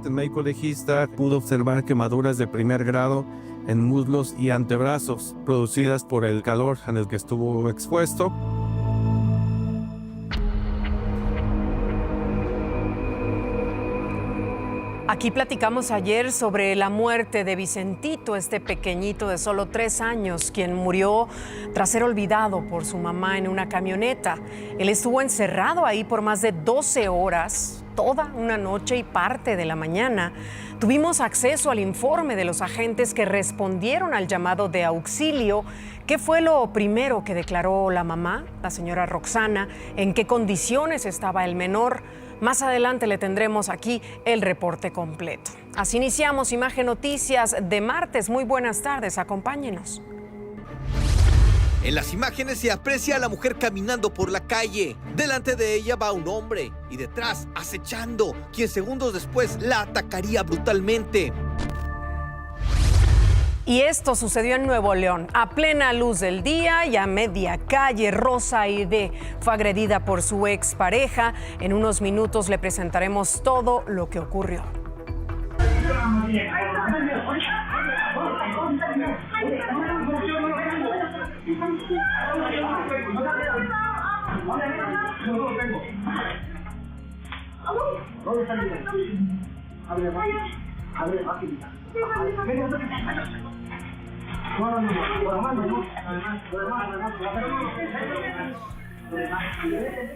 parte médico legista pudo observar quemaduras de primer grado en muslos y antebrazos producidas por el calor en el que estuvo expuesto. Aquí platicamos ayer sobre la muerte de Vicentito, este pequeñito de solo 3 años, quien murió tras ser olvidado por su mamá en una camioneta. Él estuvo encerrado ahí por más de 12 horas, toda una noche y parte de la mañana. Tuvimos acceso al informe de los agentes que respondieron al llamado de auxilio. ¿Qué fue lo primero que declaró la mamá, la señora Roxana? ¿En qué condiciones estaba el menor? Más adelante le tendremos aquí el reporte completo. Así iniciamos Imagen Noticias de martes. Muy buenas tardes, acompáñenos. En las imágenes se aprecia a la mujer caminando por la calle. Delante de ella va un hombre y detrás acechando, quien segundos después la atacaría brutalmente. Y esto sucedió en Nuevo León. A plena luz del día y a media calle, Rosa Aide fue agredida por su expareja. En unos minutos le presentaremos todo lo que ocurrió.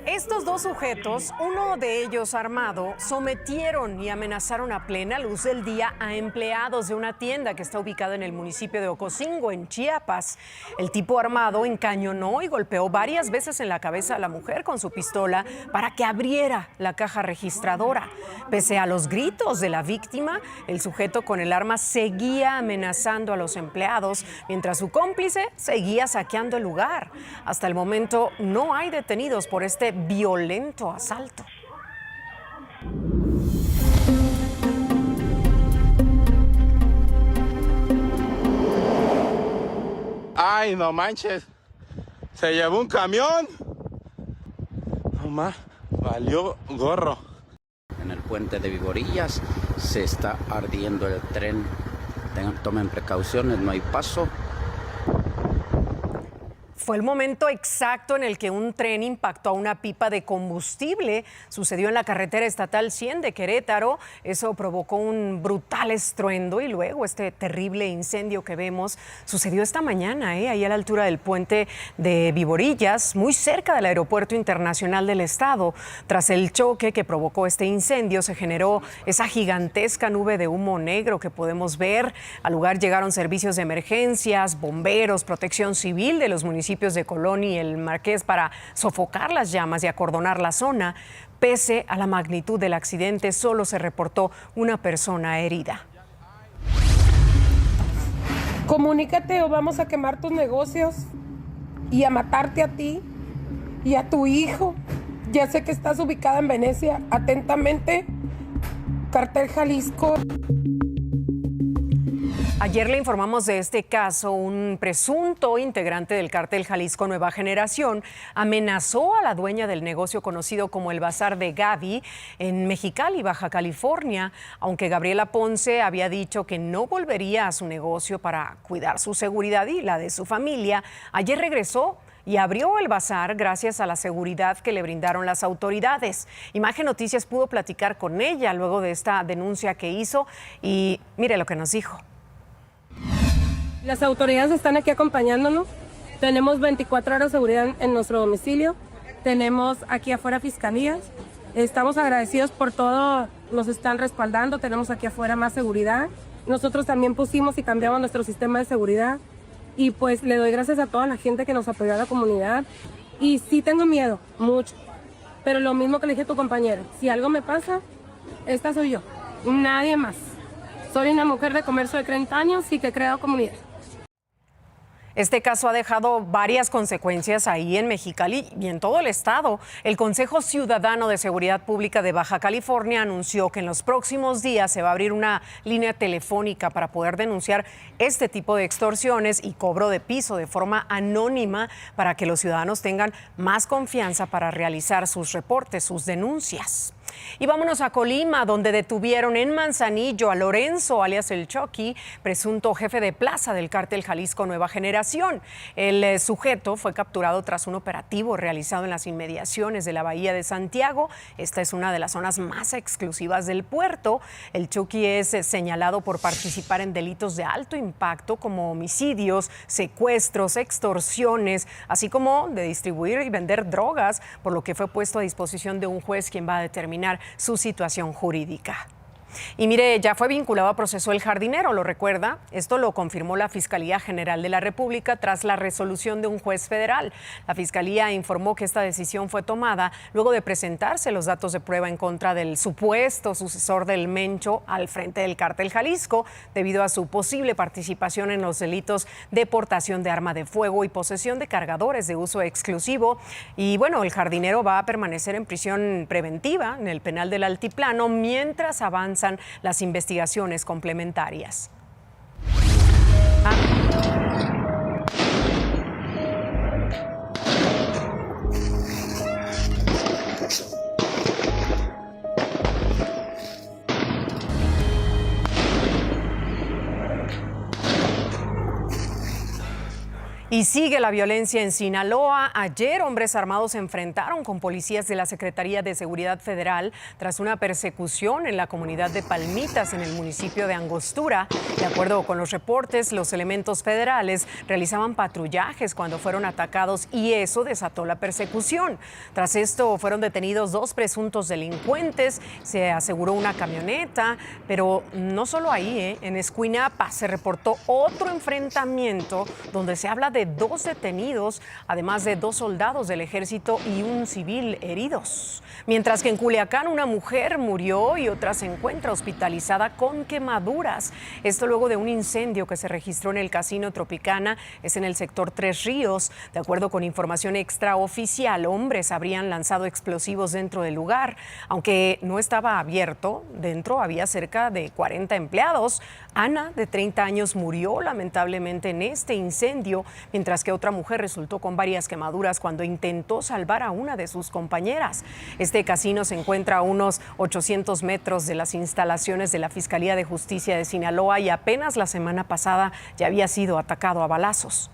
Estos dos sujetos, uno de ellos armado, sometieron y amenazaron a plena luz del día a empleados de una tienda que está ubicada en el municipio de Ocosingo, en Chiapas. El tipo armado encañonó y golpeó varias veces en la cabeza a la mujer con su pistola para que abriera la caja registradora. Pese a los gritos de la víctima, el sujeto con el arma seguía amenazando a los empleados, mientras su cómplice seguía saqueando el lugar. Hasta el momento no hay detenidos por este violento asalto. Ay, no manches, se llevó un camión. No más, valió gorro. En el puente de Viborillas se está ardiendo el tren. Tomen precauciones, no hay paso. Fue el momento exacto en el que un tren impactó a una pipa de combustible. Sucedió en la carretera estatal 100 de Querétaro. Eso provocó un brutal estruendo y luego este terrible incendio que vemos sucedió esta mañana, ahí a la altura del puente de Viborillas, muy cerca del Aeropuerto Internacional del Estado. Tras el choque que provocó este incendio, se generó esa gigantesca nube de humo negro que podemos ver. Al lugar llegaron servicios de emergencias, bomberos, protección civil de los municipios de Colón y El Marqués para sofocar las llamas y acordonar la zona. Pese a la magnitud del accidente, solo se reportó una persona herida. Comunícate o vamos a quemar tus negocios y a matarte a ti y a tu hijo. Ya sé que estás ubicada en Venecia. Atentamente, Cartel Jalisco. Ayer le informamos de este caso. Un presunto integrante del cártel Jalisco Nueva Generación amenazó a la dueña del negocio conocido como el Bazar de Gaby en Mexicali, Baja California. Aunque Gabriela Ponce había dicho que no volvería a su negocio para cuidar su seguridad y la de su familia, ayer regresó y abrió el bazar gracias a la seguridad que le brindaron las autoridades. Imagen Noticias pudo platicar con ella luego de esta denuncia que hizo y mire lo que nos dijo. Las autoridades están aquí acompañándonos. Tenemos 24 horas de seguridad en nuestro domicilio. Tenemos aquí afuera fiscalías. Estamos agradecidos por todo, nos están respaldando. Tenemos aquí afuera más seguridad. Nosotros también pusimos y cambiamos nuestro sistema de seguridad. Y pues le doy gracias a toda la gente que nos apoyó a la comunidad. Y sí tengo miedo, mucho. Pero lo mismo que le dije a tu compañero, si algo me pasa, esta soy yo, nadie más. Soy una mujer de comercio de 30 años y que he creado comunidad. Este caso ha dejado varias consecuencias ahí en Mexicali y en todo el estado. El Consejo Ciudadano de Seguridad Pública de Baja California anunció que en los próximos días se va a abrir una línea telefónica para poder denunciar este tipo de extorsiones y cobro de piso de forma anónima para que los ciudadanos tengan más confianza para realizar sus reportes, sus denuncias. Y vámonos a Colima, donde detuvieron en Manzanillo a Lorenzo, alias el Chucky, presunto jefe de plaza del cártel Jalisco Nueva Generación. El sujeto fue capturado tras un operativo realizado en las inmediaciones de la Bahía de Santiago. Esta es una de las zonas más exclusivas del puerto. El Chucky es señalado por participar en delitos de alto impacto como homicidios, secuestros, extorsiones, así como de distribuir y vender drogas, por lo que fue puesto a disposición de un juez quien va a determinar su situación jurídica. Y mire, ya fue vinculado a proceso el jardinero, ¿lo recuerda? Esto lo confirmó la Fiscalía General de la República tras la resolución de un juez federal. La Fiscalía informó que esta decisión fue tomada luego de presentarse los datos de prueba en contra del supuesto sucesor del Mencho al frente del cártel Jalisco, debido a su posible participación en los delitos de portación de arma de fuego y posesión de cargadores de uso exclusivo. Y bueno, el jardinero va a permanecer en prisión preventiva en el penal del Altiplano mientras avanzan las investigaciones complementarias. Y sigue la violencia en Sinaloa. Ayer, hombres armados se enfrentaron con policías de la Secretaría de Seguridad Federal tras una persecución en la comunidad de Palmitas, en el municipio de Angostura. De acuerdo con los reportes, los elementos federales realizaban patrullajes cuando fueron atacados y eso desató la persecución. Tras esto, fueron detenidos 2 presuntos delincuentes, se aseguró una camioneta, pero no solo ahí, en Escuinapa se reportó otro enfrentamiento donde se habla de 2 detenidos, además de 2 soldados del ejército y un civil heridos. Mientras que en Culiacán una mujer murió y otra se encuentra hospitalizada con quemaduras. Esto luego de un incendio que se registró en el Casino Tropicana, es en el sector Tres Ríos. De acuerdo con información extraoficial, hombres habrían lanzado explosivos dentro del lugar. Aunque no estaba abierto, dentro había cerca de 40 empleados. Ana, de 30 años, murió lamentablemente en este incendio, mientras que otra mujer resultó con varias quemaduras cuando intentó salvar a una de sus compañeras. Este casino se encuentra a unos 800 metros de las instalaciones de la Fiscalía de Justicia de Sinaloa y apenas la semana pasada ya había sido atacado a balazos.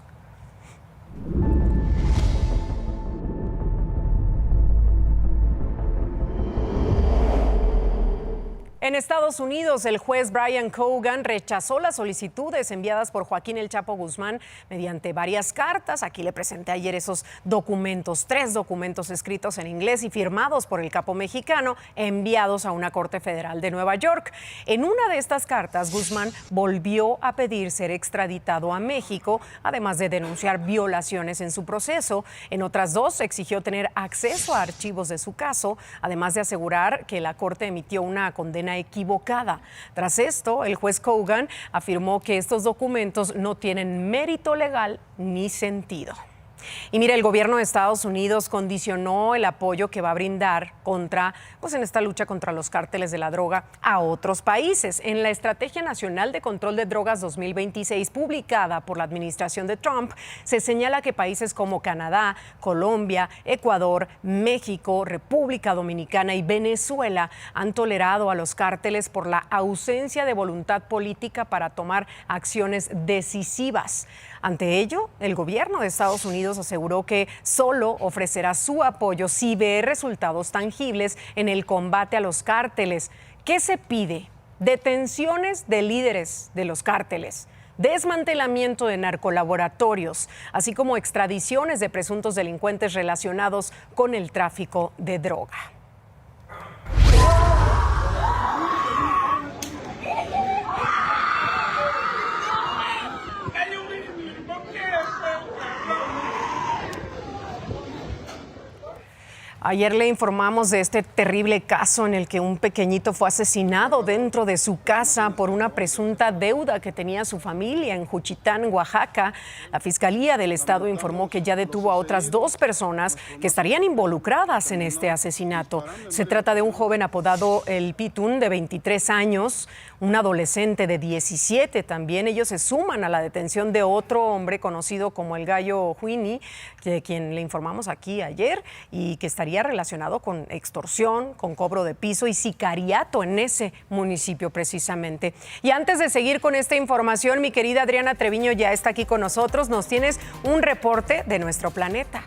En Estados Unidos, el juez Brian Cogan rechazó las solicitudes enviadas por Joaquín El Chapo Guzmán mediante varias cartas. Aquí le presenté ayer esos documentos, 3 documentos escritos en inglés y firmados por el capo mexicano, enviados a una corte federal de Nueva York. En una de estas cartas, Guzmán volvió a pedir ser extraditado a México, además de denunciar violaciones en su proceso. En otras 2, exigió tener acceso a archivos de su caso, además de asegurar que la corte emitió una condena equivocada. Tras esto, el juez Cogan afirmó que estos documentos no tienen mérito legal ni sentido. Y mira, el gobierno de Estados Unidos condicionó el apoyo que va a brindar en esta lucha contra los cárteles de la droga a otros países. En la Estrategia Nacional de Control de Drogas 2026, publicada por la administración de Trump, se señala que países como Canadá, Colombia, Ecuador, México, República Dominicana y Venezuela han tolerado a los cárteles por la ausencia de voluntad política para tomar acciones decisivas. Ante ello, el gobierno de Estados Unidos aseguró que solo ofrecerá su apoyo si ve resultados tangibles en el combate a los cárteles. ¿Qué se pide? Detenciones de líderes de los cárteles, desmantelamiento de narcolaboratorios, así como extradiciones de presuntos delincuentes relacionados con el tráfico de droga. Ayer le informamos de este terrible caso en el que un pequeñito fue asesinado dentro de su casa por una presunta deuda que tenía su familia en Juchitán, Oaxaca. La Fiscalía del Estado informó que ya detuvo a otras 2 personas que estarían involucradas en este asesinato. Se trata de un joven apodado El Pitún, de 23 años, un adolescente de 17 también. Ellos se suman a la detención de otro hombre conocido como el Gallo Huini, de quien le informamos aquí ayer, y que estaría estaría relacionado con extorsión, con cobro de piso y sicariato en ese municipio precisamente. Y antes de seguir con esta información, mi querida Adriana Treviño ya está aquí con nosotros. Nos tienes un reporte de nuestro planeta.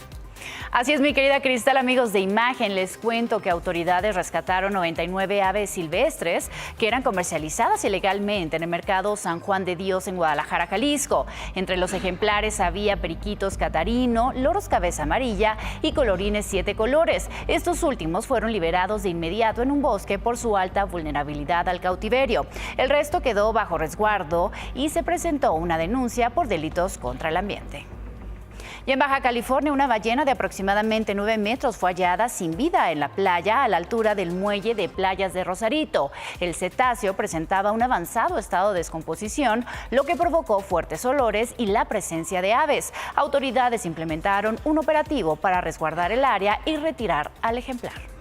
Así es, mi querida Cristal, amigos de Imagen, les cuento que autoridades rescataron 99 aves silvestres que eran comercializadas ilegalmente en el mercado San Juan de Dios en Guadalajara, Jalisco. Entre los ejemplares había periquitos catarino, loros cabeza amarilla y colorines 7 colores. Estos últimos fueron liberados de inmediato en un bosque por su alta vulnerabilidad al cautiverio. El resto quedó bajo resguardo y se presentó una denuncia por delitos contra el ambiente. Y en Baja California, una ballena de aproximadamente 9 metros fue hallada sin vida en la playa a la altura del muelle de Playas de Rosarito. El cetáceo presentaba un avanzado estado de descomposición, lo que provocó fuertes olores y la presencia de aves. Autoridades implementaron un operativo para resguardar el área y retirar al ejemplar.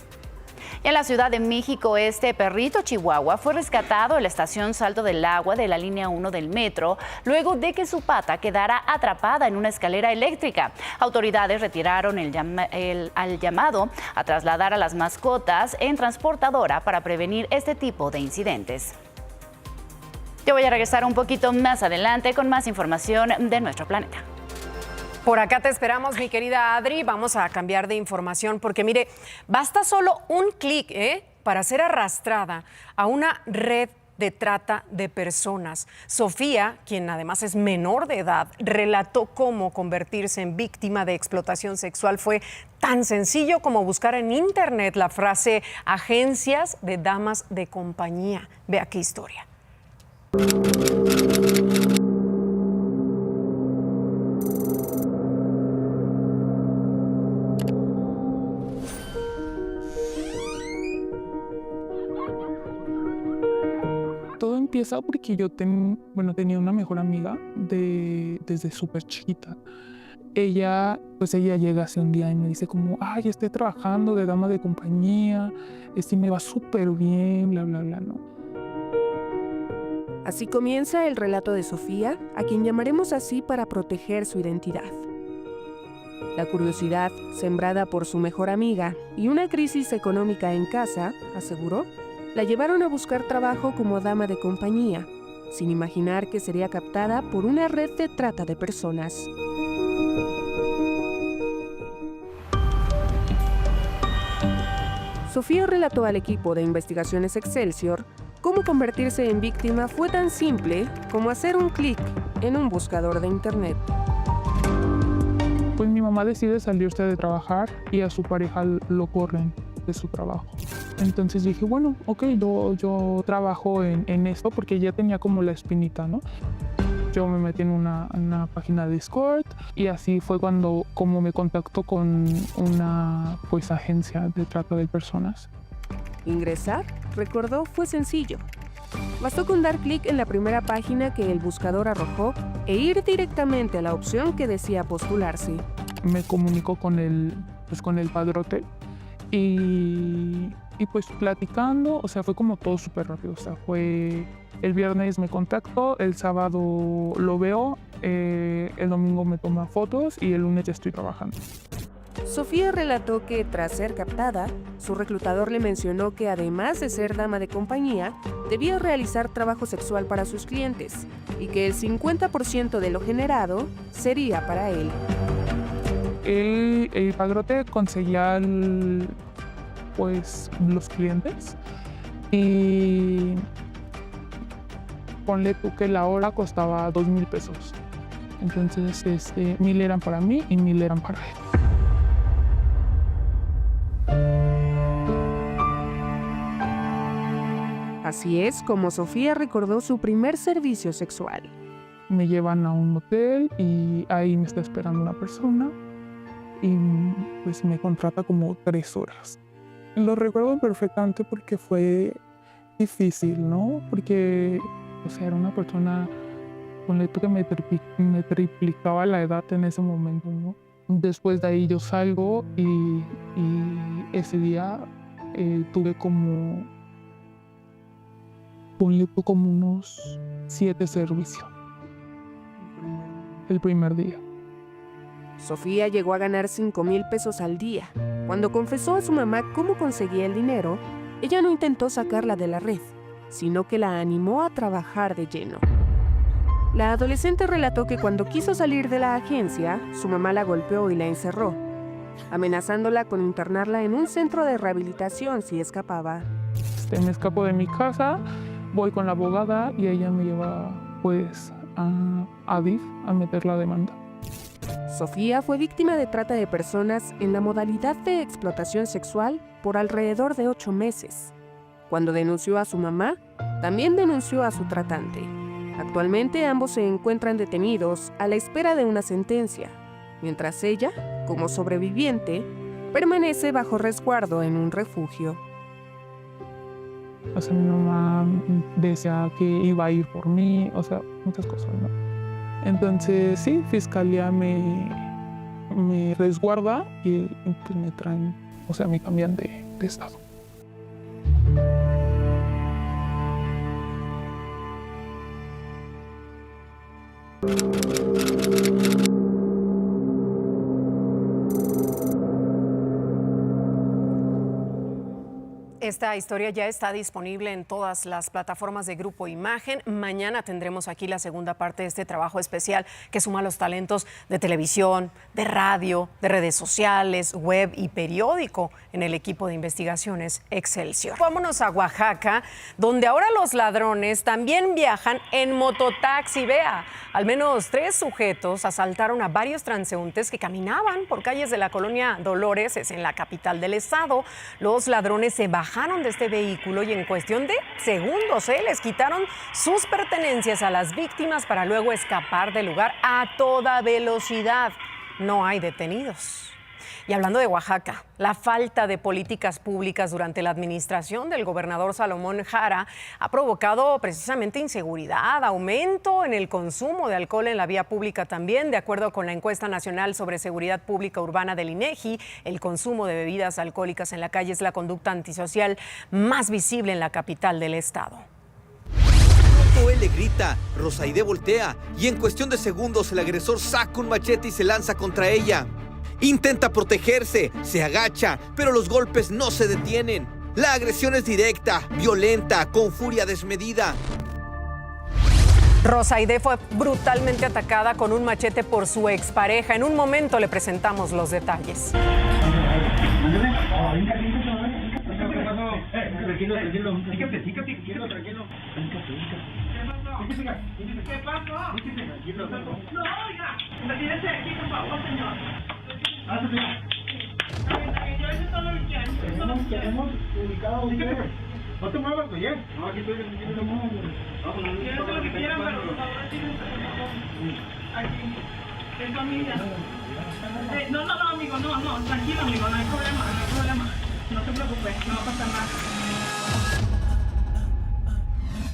En la Ciudad de México, este perrito chihuahua fue rescatado en la estación Salto del Agua de la línea 1 del metro, luego de que su pata quedara atrapada en una escalera eléctrica. Autoridades retiraron al llamado a trasladar a las mascotas en transportadora para prevenir este tipo de incidentes. Yo voy a regresar un poquito más adelante con más información de nuestro planeta. Por acá te esperamos, mi querida Adri. Vamos a cambiar de información porque, mire, basta solo un clic para ser arrastrada a una red de trata de personas. Sofía, quien además es menor de edad, relató cómo convertirse en víctima de explotación sexual fue tan sencillo como buscar en internet la frase agencias de damas de compañía. Vea qué historia. Todo empieza porque yo tenía una mejor amiga desde súper chiquita. Ella llega hace un día y me dice como, ay, estoy trabajando de dama de compañía, me va súper bien, bla, bla, bla, ¿no? Así comienza el relato de Sofía, a quien llamaremos así para proteger su identidad. La curiosidad, sembrada por su mejor amiga, y una crisis económica en casa, aseguró, la llevaron a buscar trabajo como dama de compañía, sin imaginar que sería captada por una red de trata de personas. Sofía relató al equipo de investigaciones Excelsior cómo convertirse en víctima fue tan simple como hacer un clic en un buscador de internet. Pues mi mamá decide salirse de trabajar y a su pareja lo corren de su trabajo. Entonces dije, bueno, ok, yo trabajo en esto porque ya tenía como la espinita, ¿no? Yo me metí en una página de Discord y así fue como me contactó con una agencia de trata de personas. Ingresar, recordó, fue sencillo. Bastó con dar clic en la primera página que el buscador arrojó e ir directamente a la opción que decía postularse. Me comunicó con el padrote y pues platicando, fue como todo súper rápido. Fue el viernes me contactó, el sábado lo veo, el domingo me toma fotos y el lunes ya estoy trabajando. Sofía relató que tras ser captada, su reclutador le mencionó que además de ser dama de compañía, debía realizar trabajo sexual para sus clientes y que el 50% de lo generado sería para él. El padrote conseguía los clientes y ponle tú que la hora costaba 2,000 pesos. Entonces 1,000 eran para mí y 1,000 eran para él. Así es como Sofía recordó su primer servicio sexual. Me llevan a un hotel y ahí me está esperando una persona y pues me contrata como 3 horas. Lo recuerdo perfectamente porque fue difícil, ¿no? Porque era una persona, ponle tú que me triplicaba la edad en ese momento, ¿no? Después de ahí yo salgo y ese día tuve como, ponle tú como unos 7 servicios. El primer día. Sofía llegó a ganar 5,000 pesos al día, Cuando confesó a su mamá cómo conseguía el dinero, ella no intentó sacarla de la red, sino que la animó a trabajar de lleno. La adolescente relató que cuando quiso salir de la agencia, su mamá la golpeó y la encerró, amenazándola con internarla en un centro de rehabilitación si escapaba. Me escapo de mi casa, voy con la abogada y ella me lleva pues a DIF a meter la demanda. Sofía fue víctima de trata de personas en la modalidad de explotación sexual por alrededor de 8 meses. Cuando denunció a su mamá, también denunció a su tratante. Actualmente ambos se encuentran detenidos a la espera de una sentencia, mientras ella, como sobreviviente, permanece bajo resguardo en un refugio. O sea, mi mamá decía que iba a ir por mí, o sea, muchas cosas, ¿no? Entonces, sí, Fiscalía me resguarda y pues me traen, o sea, me cambian de estado. Esta historia ya está disponible en todas las plataformas de Grupo Imagen. Mañana tendremos aquí la segunda parte de este trabajo especial que suma los talentos de televisión, de radio, de redes sociales, web y periódico en el equipo de investigaciones Excelsior. Vámonos a Oaxaca, donde ahora los ladrones también viajan en mototaxi. Vea, al menos 3 sujetos asaltaron a varios transeúntes que caminaban por calles de la colonia Dolores, es en la capital del estado. Los ladrones se bajaron de este vehículo y en cuestión de segundos les quitaron sus pertenencias a las víctimas para luego escapar del lugar a toda velocidad. No hay detenidos. Y hablando de Oaxaca, la falta de políticas públicas durante la administración del gobernador Salomón Jara ha provocado precisamente inseguridad, aumento en el consumo de alcohol en la vía pública también. De acuerdo con la encuesta nacional sobre seguridad pública urbana del INEGI, el consumo de bebidas alcohólicas en la calle es la conducta antisocial más visible en la capital del estado. Él le grita, Rosaide voltea y en cuestión de segundos el agresor saca un machete y se lanza contra ella. Intenta protegerse, se agacha, pero los golpes no se detienen. La agresión es directa, violenta, con furia desmedida. Rosaide fue brutalmente atacada con un machete por su expareja. En un momento le presentamos los detalles. ¿Qué pasó? No, oiga, retírese aquí, por favor, señor. Yo eso todo lo que tenemos ubicado a usted. No te muevas, güey. No, aquí estoy. No te muevas, güey. Quiero que lo que quieran, pero por favor, aquí. Es familia. No, amigo, no. Tranquilo, amigo, no hay problema. No te preocupes, no va a pasar nada.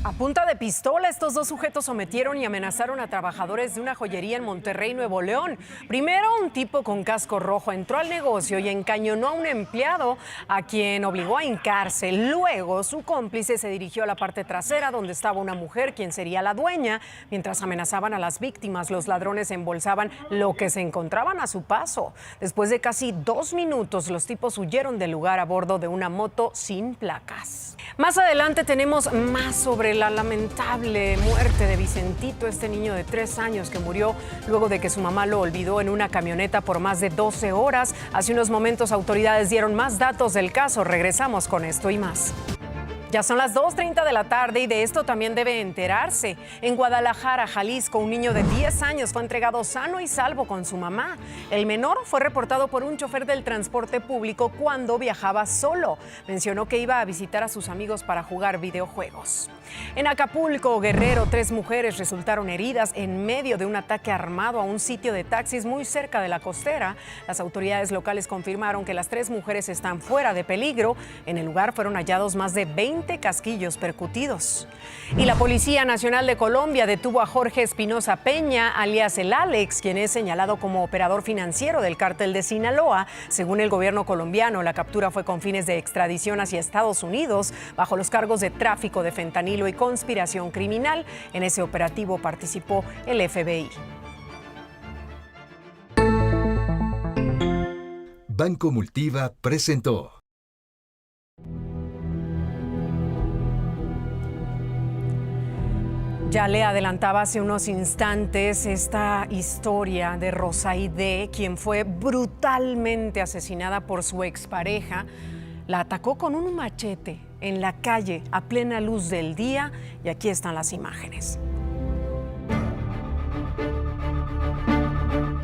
A punta de pistola, estos 2 sujetos sometieron y amenazaron a trabajadores de una joyería en Monterrey, Nuevo León. Primero, un tipo con casco rojo entró al negocio y encañonó a un empleado, a quien obligó a hincarse. Luego, su cómplice se dirigió a la parte trasera, donde estaba una mujer, quien sería la dueña. Mientras amenazaban a las víctimas, los ladrones embolsaban lo que se encontraban a su paso. Después de casi 2 minutos, los tipos huyeron del lugar a bordo de una moto sin placas. Más adelante tenemos más sobre la lamentable muerte de Vicentito, este niño de 3 años que murió luego de que su mamá lo olvidó en una camioneta por más de 12 horas. Hace unos momentos autoridades dieron más datos del caso. Regresamos con esto y más. Ya son las 2:30 de la tarde y de esto también debe enterarse. En Guadalajara, Jalisco, un niño de 10 años fue entregado sano y salvo con su mamá. El menor fue reportado por un chofer del transporte público cuando viajaba solo. Mencionó que iba a visitar a sus amigos para jugar videojuegos. En Acapulco, Guerrero, 3 mujeres resultaron heridas en medio de un ataque armado a un sitio de taxis muy cerca de la costera. Las autoridades locales confirmaron que las 3 mujeres están fuera de peligro. En el lugar fueron hallados más de 20 casquillos percutidos. Y la Policía Nacional de Colombia detuvo a Jorge Espinosa Peña, alias el Alex, quien es señalado como operador financiero del cártel de Sinaloa. Según el gobierno colombiano, la captura fue con fines de extradición hacia Estados Unidos bajo los cargos de tráfico de fentanilo y conspiración criminal. En ese operativo participó el FBI. Banco Multiva presentó. Ya le adelantaba hace unos instantes esta historia de Rosaide, quien fue brutalmente asesinada por su expareja. La atacó con un machete en la calle a plena luz del día y aquí están las imágenes.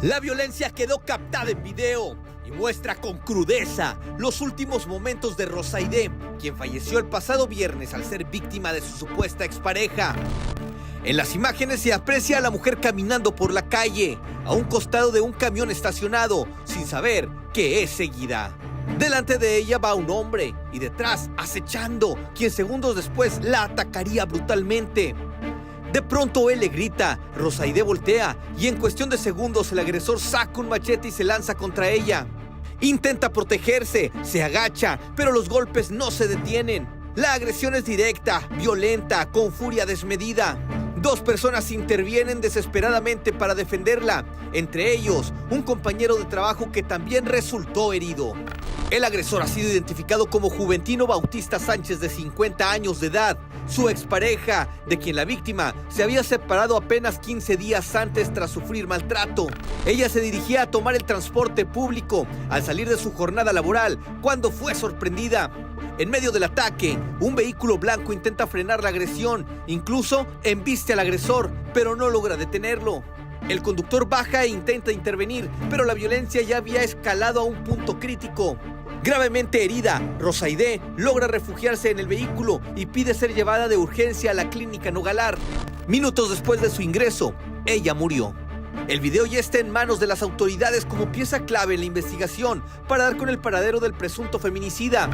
La violencia quedó captada en video y muestra con crudeza los últimos momentos de Rosaide, quien falleció el pasado viernes al ser víctima de su supuesta expareja. En las imágenes se aprecia a la mujer caminando por la calle, a un costado de un camión estacionado, sin saber que es seguida. Delante de ella va un hombre y detrás acechando, quien segundos después la atacaría brutalmente. De pronto él le grita, Rosaide voltea y en cuestión de segundos el agresor saca un machete y se lanza contra ella. Intenta protegerse, se agacha, pero los golpes no se detienen. La agresión es directa, violenta, con furia desmedida. Dos personas intervienen desesperadamente para defenderla, entre ellos un compañero de trabajo que también resultó herido. El agresor ha sido identificado como Juventino Bautista Sánchez, de 50 años de edad, su expareja, de quien la víctima se había separado apenas 15 días antes tras sufrir maltrato. Ella se dirigía a tomar el transporte público al salir de su jornada laboral cuando fue sorprendida. En medio del ataque, un vehículo blanco intenta frenar la agresión, incluso embiste al agresor, pero no logra detenerlo. El conductor baja e intenta intervenir, pero la violencia ya había escalado a un punto crítico. Gravemente herida, Rosaide logra refugiarse en el vehículo y pide ser llevada de urgencia a la clínica Nogalar. Minutos después de su ingreso, ella murió. El video ya está en manos de las autoridades como pieza clave en la investigación para dar con el paradero del presunto feminicida.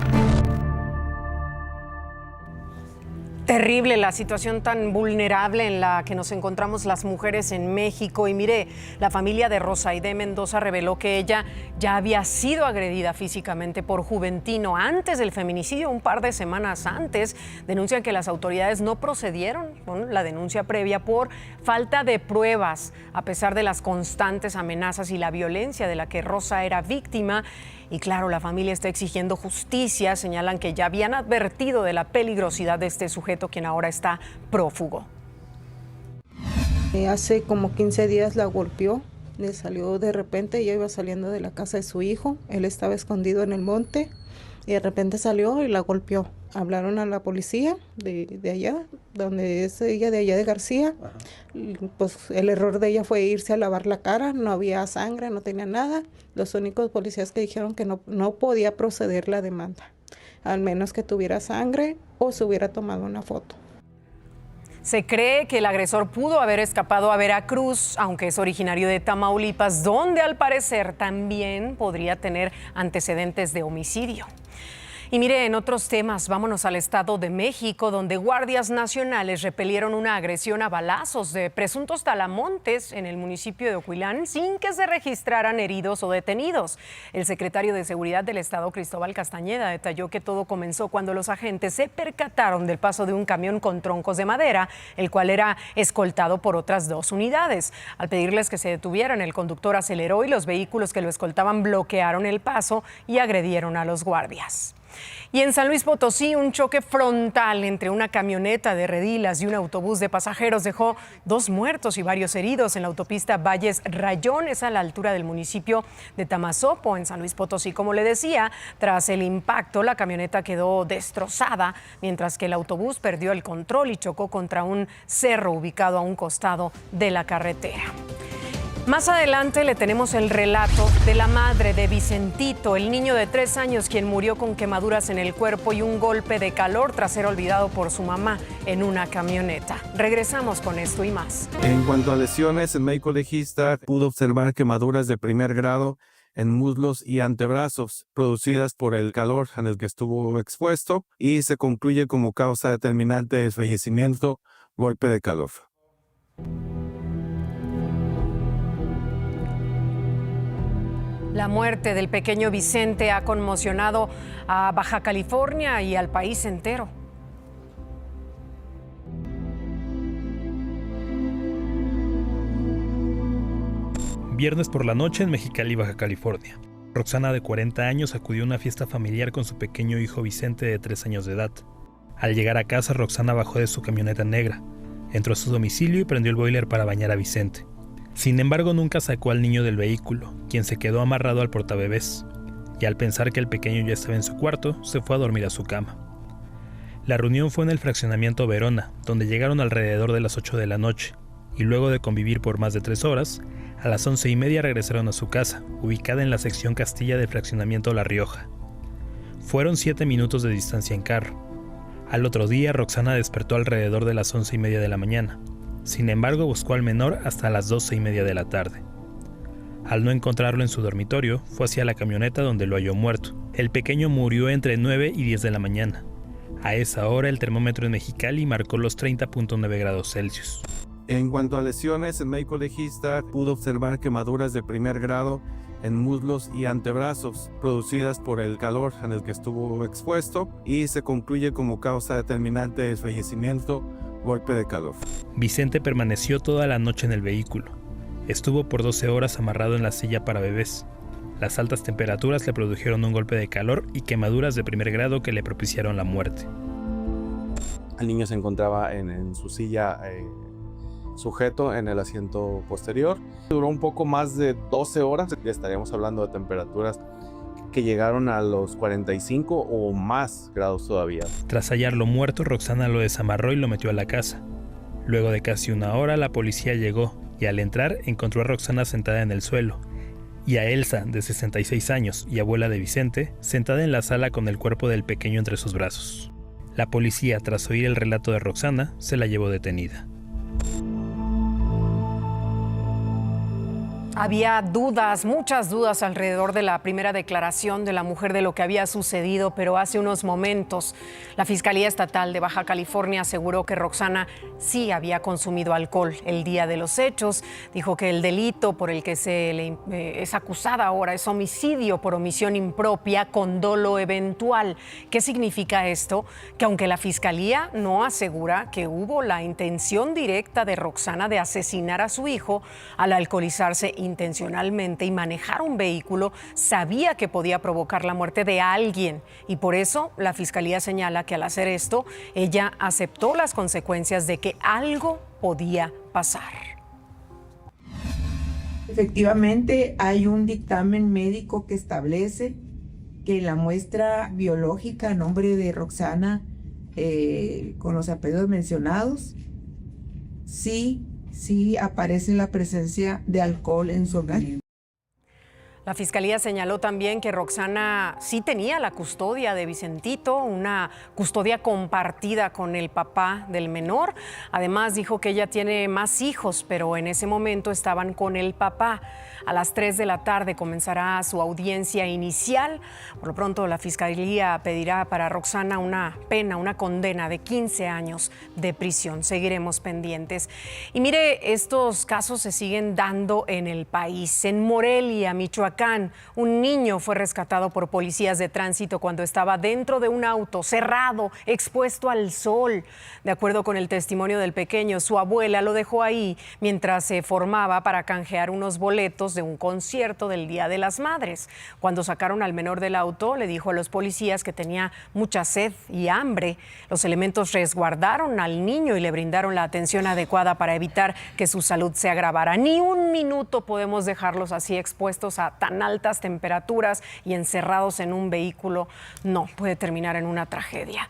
Terrible la situación tan vulnerable en la que nos encontramos las mujeres en México. Y mire, la familia de Rosaide Mendoza reveló que ella ya había sido agredida físicamente por Juventino antes del feminicidio, un par de semanas antes. Denuncian que las autoridades no procedieron con la denuncia previa por falta de pruebas, a pesar de las constantes amenazas y la violencia de la que Rosa era víctima. Y claro, la familia está exigiendo justicia. Señalan que ya habían advertido de la peligrosidad de este sujeto, quien ahora está prófugo. Hace como 15 días la golpeó, le salió de repente, ella iba saliendo de la casa de su hijo, él estaba escondido en el monte y de repente salió y la golpeó. Hablaron a la policía de allá, donde es ella, de allá de García. Pues el error de ella fue irse a lavar la cara, no había sangre, no tenía nada. Los únicos policías que dijeron que no podía proceder la demanda, al menos que tuviera sangre o se hubiera tomado una foto. Se cree que el agresor pudo haber escapado a Veracruz, aunque es originario de Tamaulipas, donde al parecer también podría tener antecedentes de homicidio. Y mire, en otros temas, vámonos al Estado de México, donde guardias nacionales repelieron una agresión a balazos de presuntos talamontes en el municipio de Ocuilán sin que se registraran heridos o detenidos. El secretario de Seguridad del Estado, Cristóbal Castañeda, detalló que todo comenzó cuando los agentes se percataron del paso de un camión con troncos de madera, el cual era escoltado por otras 2 unidades. Al pedirles que se detuvieran, el conductor aceleró y los vehículos que lo escoltaban bloquearon el paso y agredieron a los guardias. Y en San Luis Potosí, un choque frontal entre una camioneta de redilas y un autobús de pasajeros dejó 2 muertos y varios heridos en la autopista Valles Rayón, es a la altura del municipio de Tamazopo, en San Luis Potosí. Como le decía, tras el impacto, la camioneta quedó destrozada, mientras que el autobús perdió el control y chocó contra un cerro ubicado a un costado de la carretera. Más adelante le tenemos el relato de la madre de Vicentito, el niño de 3 años quien murió con quemaduras en el cuerpo y un golpe de calor tras ser olvidado por su mamá en una camioneta. Regresamos con esto y más. En cuanto a lesiones, el médico legista pudo observar quemaduras de primer grado en muslos y antebrazos producidas por el calor en el que estuvo expuesto y se concluye como causa determinante del fallecimiento, golpe de calor. La muerte del pequeño Vicente ha conmocionado a Baja California y al país entero. Viernes por la noche en Mexicali, Baja California. Roxana, de 40 años, acudió a una fiesta familiar con su pequeño hijo Vicente, de 3 años de edad. Al llegar a casa, Roxana bajó de su camioneta negra, entró a su domicilio y prendió el boiler para bañar a Vicente. Sin embargo, nunca sacó al niño del vehículo, quien se quedó amarrado al portabebés, y al pensar que el pequeño ya estaba en su cuarto, se fue a dormir a su cama. La reunión fue en el fraccionamiento Verona, donde llegaron alrededor de las 8 de la noche, y luego de convivir por más de 3 horas, a las 11:30 regresaron a su casa, ubicada en la sección Castilla del fraccionamiento La Rioja. Fueron 7 minutos de distancia en carro. Al otro día, Roxana despertó alrededor de las 11:30 de la mañana. Sin embargo, buscó al menor hasta las 12:30 de la tarde. Al no encontrarlo en su dormitorio, fue hacia la camioneta donde lo halló muerto. El pequeño murió entre 9 y 10 de la mañana. A esa hora, el termómetro en Mexicali marcó los 30.9 grados Celsius. En cuanto a lesiones, el médico legista pudo observar quemaduras de primer grado en muslos y antebrazos producidas por el calor en el que estuvo expuesto, y se concluye como causa determinante del fallecimiento golpe de calor. Vicente permaneció toda la noche en el vehículo. Estuvo por 12 horas amarrado en la silla para bebés. Las altas temperaturas le produjeron un golpe de calor y quemaduras de primer grado que le propiciaron la muerte. El niño se encontraba en su silla sujeto en el asiento posterior. Duró un poco más de 12 horas. Ya estaríamos hablando de temperaturas que llegaron a los 45 o más grados todavía. Tras hallarlo muerto, Roxana lo desamarró y lo metió a la casa. Luego de casi una hora, la policía llegó y al entrar encontró a Roxana sentada en el suelo y a Elsa, de 66 años y abuela de Vicente, sentada en la sala con el cuerpo del pequeño entre sus brazos. La policía, tras oír el relato de Roxana, se la llevó detenida. Había dudas, muchas dudas alrededor de la primera declaración de la mujer de lo que había sucedido, pero hace unos momentos la Fiscalía Estatal de Baja California aseguró que Roxana sí había consumido alcohol el día de los hechos. Dijo que el delito por el que es acusada ahora es homicidio por omisión impropia con dolo eventual. ¿Qué significa esto? Que aunque la Fiscalía no asegura que hubo la intención directa de Roxana de asesinar a su hijo, al alcoholizarse intencionalmente y manejar un vehículo, sabía que podía provocar la muerte de alguien, y por eso la Fiscalía señala que al hacer esto, ella aceptó las consecuencias de que algo podía pasar. Efectivamente, hay un dictamen médico que establece que la muestra biológica a nombre de Roxana, con los apellidos mencionados, sí aparece la presencia de alcohol en su organismo. La Fiscalía señaló también que Roxana sí tenía la custodia de Vicentito, una custodia compartida con el papá del menor. Además, dijo que ella tiene más hijos, pero en ese momento estaban con el papá. A las 3 de la tarde comenzará su audiencia inicial. Por lo pronto, la Fiscalía pedirá para Roxana una pena, una condena de 15 años de prisión. Seguiremos pendientes. Y mire, estos casos se siguen dando en el país. En Morelia, Michoacán, un niño fue rescatado por policías de tránsito cuando estaba dentro de un auto cerrado, expuesto al sol. De acuerdo con el testimonio del pequeño, su abuela lo dejó ahí mientras se formaba para canjear unos boletos de un concierto del Día de las Madres. Cuando sacaron al menor del auto, le dijo a los policías que tenía mucha sed y hambre. Los elementos resguardaron al niño y le brindaron la atención adecuada para evitar que su salud se agravara. Ni un minuto podemos dejarlos así expuestos a tan altas temperaturas y encerrados en un vehículo. No, puede terminar en una tragedia.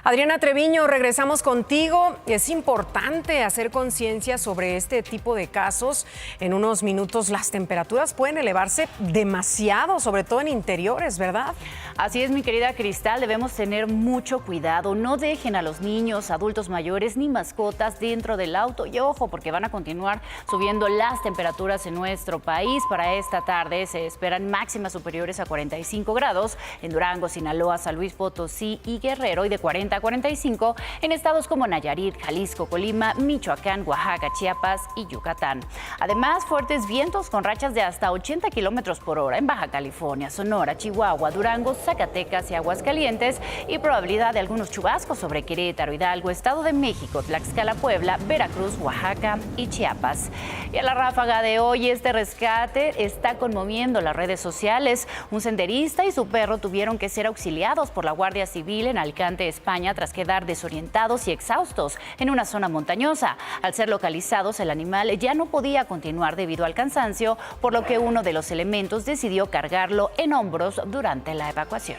Adriana Treviño, regresamos contigo. Es importante hacer conciencia sobre este tipo de casos. En unos minutos las temperaturas pueden elevarse demasiado, sobre todo en interiores, ¿verdad? Así es, mi querida Cristal, debemos tener mucho cuidado. No dejen a los niños, adultos mayores ni mascotas dentro del auto. Y ojo, porque van a continuar subiendo las temperaturas en nuestro país. Para esta tarde se esperan máximas superiores a 45 grados en Durango, Sinaloa, San Luis Potosí y Guerrero, y de 40 40 a 45 en estados como Nayarit, Jalisco, Colima, Michoacán, Oaxaca, Chiapas y Yucatán. Además, fuertes vientos con rachas de hasta 80 kilómetros por hora en Baja California, Sonora, Chihuahua, Durango, Zacatecas y Aguascalientes, y probabilidad de algunos chubascos sobre Querétaro, Hidalgo, Estado de México, Tlaxcala, Puebla, Veracruz, Oaxaca y Chiapas. Y a la ráfaga de hoy, este rescate está conmoviendo las redes sociales. Un senderista y su perro tuvieron que ser auxiliados por la Guardia Civil en Alicante, España, tras quedar desorientados y exhaustos en una zona montañosa. Al ser localizados, el animal ya no podía continuar debido al cansancio, por lo que uno de los elementos decidió cargarlo en hombros durante la evacuación.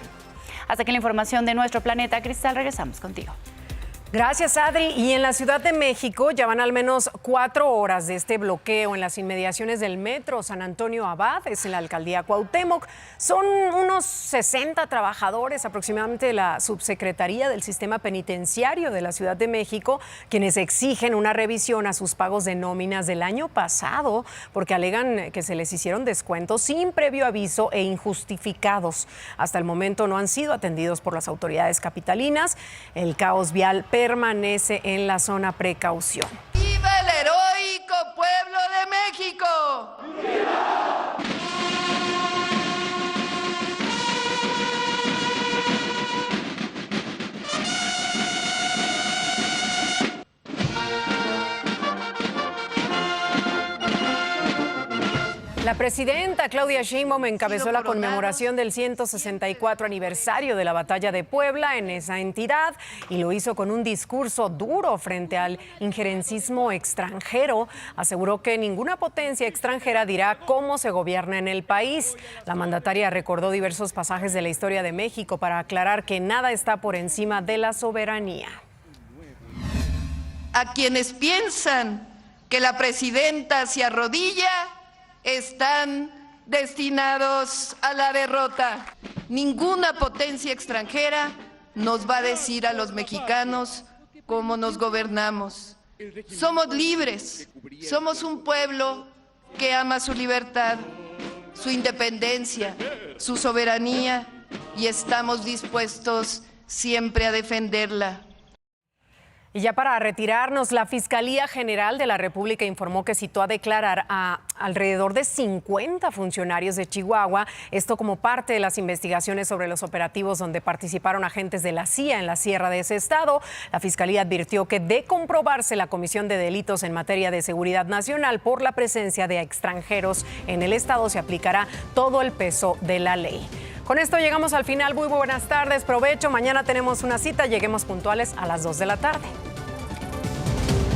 Hasta aquí la información de Nuestro Planeta. Cristal, regresamos contigo. Gracias, Adri. Y en la Ciudad de México ya van al menos 4 horas de este bloqueo en las inmediaciones del metro San Antonio Abad, es en la alcaldía Cuauhtémoc. Son unos 60 trabajadores aproximadamente de la Subsecretaría del Sistema Penitenciario de la Ciudad de México, quienes exigen una revisión a sus pagos de nóminas del año pasado, porque alegan que se les hicieron descuentos sin previo aviso e injustificados. Hasta el momento no han sido atendidos por las autoridades capitalinas. El caos vial permanece en la zona precaución. ¡Viva el heroico pueblo de México! ¡Viva! La presidenta Claudia Sheinbaum encabezó la conmemoración del 164 aniversario de la Batalla de Puebla en esa entidad y lo hizo con un discurso duro frente al injerencismo extranjero. Aseguró que ninguna potencia extranjera dirá cómo se gobierna en el país. La mandataria recordó diversos pasajes de la historia de México para aclarar que nada está por encima de la soberanía. A quienes piensan que la presidenta se arrodilla, están destinados a la derrota. Ninguna potencia extranjera nos va a decir a los mexicanos cómo nos gobernamos. Somos libres, somos un pueblo que ama su libertad, su independencia, su soberanía y estamos dispuestos siempre a defenderla. Y ya para retirarnos, la Fiscalía General de la República informó que citó a declarar a alrededor de 50 funcionarios de Chihuahua, esto como parte de las investigaciones sobre los operativos donde participaron agentes de la CIA en la sierra de ese estado. La Fiscalía advirtió que de comprobarse la comisión de delitos en materia de seguridad nacional por la presencia de extranjeros en el estado, se aplicará todo el peso de la ley. Con esto llegamos al final. Muy buenas tardes, provecho. Mañana tenemos una cita, lleguemos puntuales a las 2 de la tarde.